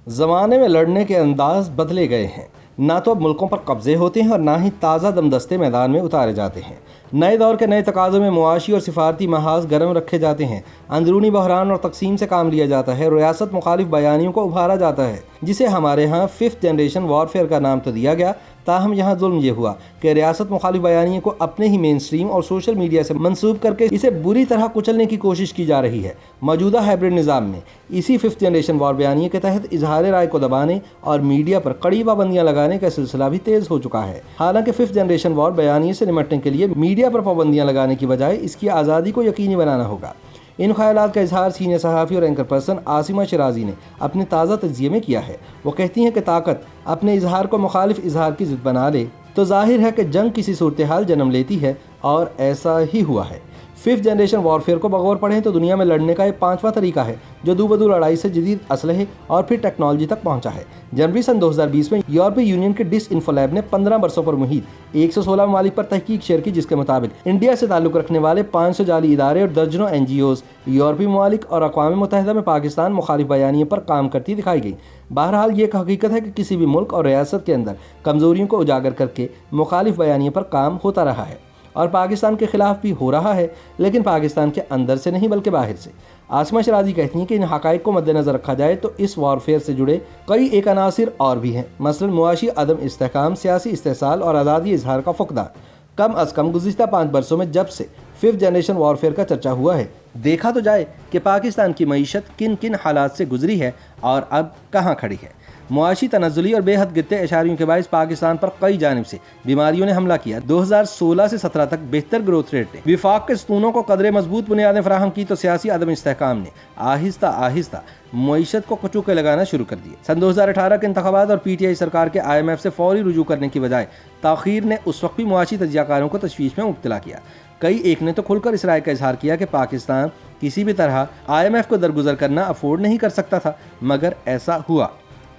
زمانے میں لڑنے کے انداز بدلے گئے ہیں، نہ تو اب ملکوں پر قبضے ہوتے ہیں اور نہ ہی تازہ دم دستے میدان میں اتارے جاتے ہیں۔ نئے دور کے نئے تقاضوں میں معاشی اور سفارتی محاذ گرم رکھے جاتے ہیں، اندرونی بحران اور تقسیم سے کام لیا جاتا ہے، ریاست مخالف بیانیوں کو ابھارا جاتا ہے، جسے ہمارے ہاں 5th جنریشن وارفیئر کا نام تو دیا گیا، تاہم یہاں ظلم یہ ہوا کہ ریاست مخالف بیانیے کو اپنے ہی مین سٹریم اور سوشل میڈیا سے منسوب کر کے اسے بری طرح کچلنے کی کوشش کی جا رہی ہے۔ موجودہ ہائبرڈ نظام میں اسی 5th جنریشن وار بیانیے کے تحت اظہار رائے کو دبانے اور میڈیا پر کڑی پابندیاں لگانے کا سلسلہ بھی تیز ہو چکا ہے۔ حالانکہ 5th جنریشن وار بیانیے سے نمٹنے کے لیے میڈیا پر پابندیاں لگانے کی بجائے اس کی آزادی کو یقینی بنانا ہوگا۔ ان خیالات کا اظہار سینئر صحافی اور اینکر پرسن عاصمہ شیرازی نے اپنے تازہ تجزیے میں کیا ہے۔ وہ کہتی ہیں کہ طاقت اپنے اظہار کو مخالف اظہار کی ضد بنا لے تو ظاہر ہے کہ جنگ کسی صورتحال جنم لیتی ہے، اور ایسا ہی ہوا ہے۔ 5th جنریشن وارفیئر کو بغور پڑھیں تو دنیا میں لڑنے کا ایک 5واں طریقہ ہے جو دو بدو لڑائی سے جدید اسلحے اور پھر ٹیکنالوجی تک پہنچا ہے۔ جنوری سن 2020 میں یورپی یونین کے ڈس انفو لیب نے 15 برسوں پر محیط 116 ممالک پر تحقیق شیئر کی، جس کے مطابق انڈیا سے تعلق رکھنے والے 500 جعلی ادارے اور درجنوں NGOs یورپی ممالک اور اقوام متحدہ میں پاکستان مخالف بیانیے پر کام کرتی دکھائی گئی۔ بہرحال یہ ایک حقیقت ہے کہ کسی بھی ملک اور ریاست کے اندر کمزوریوں کو اجاگر کر کے مخالف بیانیے پر کام ہوتا رہا ہے، اور پاکستان کے خلاف بھی ہو رہا ہے، لیکن پاکستان کے اندر سے نہیں بلکہ باہر سے۔ عاصمہ شیرازی کہتی ہیں کہ ان حقائق کو مد نظر رکھا جائے تو اس وارفیئر سے جڑے کئی ایک عناصر اور بھی ہیں، مثلا معاشی عدم استحکام، سیاسی استحصال اور آزادی اظہار کا فقدان۔ کم از کم گزشتہ 5 برسوں میں جب سے 5th جنریشن وارفیئر کا چرچا ہوا ہے، دیکھا تو جائے کہ پاکستان کی معیشت کن کن حالات سے گزری ہے اور اب کہاں کھڑی ہے۔ معاشی تنزلی اور بے حد گرتے اشاریوں کے باعث پاکستان پر کئی جانب سے بیماریوں نے حملہ کیا۔ 2016 سے 17 تک بہتر گروتھ ریٹ نے وفاق کے ستونوں کو قدرے مضبوط بنیادیں فراہم کی تو سیاسی عدم استحکام نے آہستہ آہستہ معیشت کو کچوکے لگانا شروع کر دیے۔ سن 2018 کے انتخابات اور PTI سرکار کے IMF سے فوری رجوع کرنے کی بجائے تاخیر نے اس وقت بھی معاشی تجزیہ کاروں کو تشویش میں مبتلا کیا۔ کئی ایک نے تو کھل کر اس رائے کا اظہار کیا کہ پاکستان کسی بھی طرح IMF کو درگزر کرنا افورڈ نہیں کر سکتا تھا، مگر ایسا ہوا۔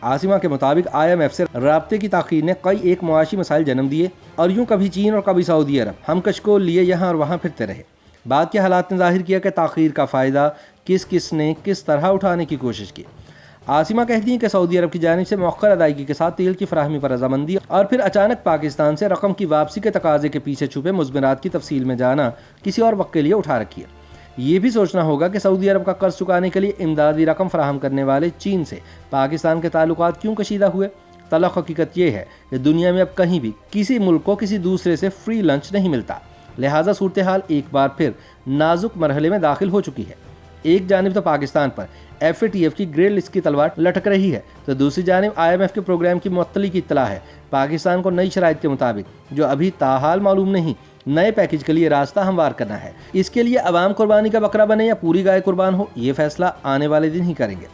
عاصمہ کے مطابق IMF سے رابطے کی تاخیر نے کئی ایک معاشی مسائل جنم دیے، اور یوں کبھی چین اور کبھی سعودی عرب ہم کشکول لیے یہاں اور وہاں پھرتے رہے۔ بعد کے حالات نے ظاہر کیا کہ تاخیر کا فائدہ کس نے کس طرح اٹھانے کی کوشش کی۔ عاصمہ کہتی ہیں کہ سعودی عرب کی جانب سے مؤخر ادائیگی کے ساتھ تیل کی فراہمی پر رضامندی اور پھر اچانک پاکستان سے رقم کی واپسی کے تقاضے کے پیچھے چھپے مضمرات کی تفصیل میں جانا کسی اور وقت کے لیے اٹھا رکھی ہے۔ یہ بھی سوچنا ہوگا کہ سعودی عرب کا قرض چکانے کے لیے امدادی رقم فراہم کرنے والے چین سے پاکستان کے تعلقات کیوں کشیدہ ہوئے۔ تلخ حقیقت یہ ہے کہ دنیا میں اب کہیں بھی کسی ملک کو کسی دوسرے سے فری لنچ نہیں ملتا، لہٰذا صورتحال ایک بار پھر نازک مرحلے میں داخل ہو چکی ہے۔ ایک جانب تو پاکستان پر FATF کی گرے لسٹ کی تلوار لٹک رہی ہے، تو دوسری جانب IMF کے پروگرام کی معطلی کی اطلاع ہے۔ پاکستان کو نئی شرائط کے مطابق، جو ابھی تاحال معلوم نہیں، نئے پیکج کے لیے راستہ ہموار کرنا ہے۔ اس کے لیے عوام قربانی کا بکرا بنے یا پوری گائے قربان ہو، یہ فیصلہ آنے والے دن ہی کریں گے۔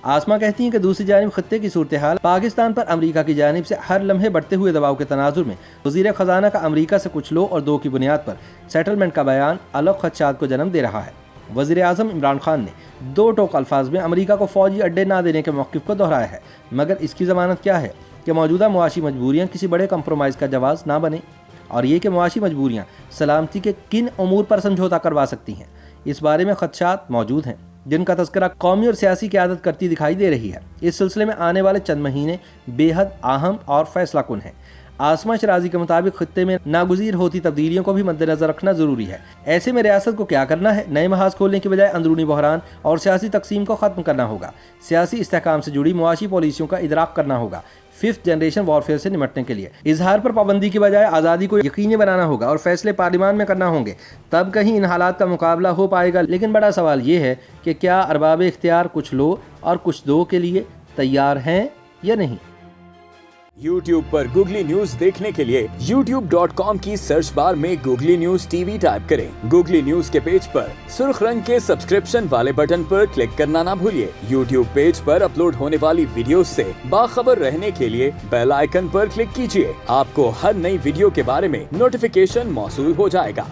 عاصمہ کہتی ہیں کہ دوسری جانب خطے کی صورتحال پاکستان پر امریکہ کی جانب سے ہر لمحے بڑھتے ہوئے دباؤ کے تناظر میں وزیر خزانہ کا امریکہ سے کچھ لو اور دو کی بنیاد پر سیٹلمنٹ کا بیان الگ خدشات کو جنم دے رہا ہے۔ وزیر اعظم عمران خان نے دو ٹوک الفاظ میں امریکہ کو فوجی اڈے نہ دینے کے موقف کو دہرایا ہے، مگر اس کی ضمانت کیا ہے کہ موجودہ معاشی مجبوریاں کسی بڑے کمپرومائز کا جواز نہ بنے، اور یہ کہ معاشی مجبوریاں سلامتی کے کن امور پر سمجھوتا کروا سکتی ہیں۔ اس بارے میں خدشات موجود ہیں جن کا تذکرہ قومی اور سیاسی قیادت کرتی دکھائی دے رہی ہے۔ اس سلسلے میں آنے والے چند مہینے بے حد اہم اور فیصلہ کن ہیں۔ عاصمہ شیرازی کے مطابق خطے میں ناگزیر ہوتی تبدیلیوں کو بھی مد نظر رکھنا ضروری ہے۔ ایسے میں ریاست کو کیا کرنا ہے؟ نئے محاذ کھولنے کی بجائے اندرونی بحران اور سیاسی تقسیم کو ختم کرنا ہوگا، سیاسی استحکام سے جڑی معاشی پالیسیوں کا ادراک کرنا ہوگا۔ 5th جنریشن وارفیئر سے نمٹنے کے لیے اظہار پر پابندی کی بجائے آزادی کو یقینی بنانا ہوگا اور فیصلے پارلیمان میں کرنا ہوں گے، تب کہیں ان حالات کا مقابلہ ہو پائے گا۔ لیکن بڑا سوال یہ ہے کہ کیا ارباب اختیار کچھ لو اور کچھ دو کے لیے تیار ہیں یا نہیں؟ YouTube پر گوگلی نیوز دیکھنے کے لیے youtube.com کی سرچ بار میں گوگلی نیوز TV ٹائپ کریں۔ گوگلی نیوز کے پیج پر سرخ رنگ کے سبسکرپشن والے بٹن پر کلک کرنا نہ بھولیے۔ YouTube پیج پر اپلوڈ ہونے والی ویڈیوز سے باخبر رہنے کے لیے بیل آئیکن پر کلک کیجیے۔ آپ کو ہر نئی ویڈیو کے بارے میں نوٹیفیکیشن موصول ہو جائے گا۔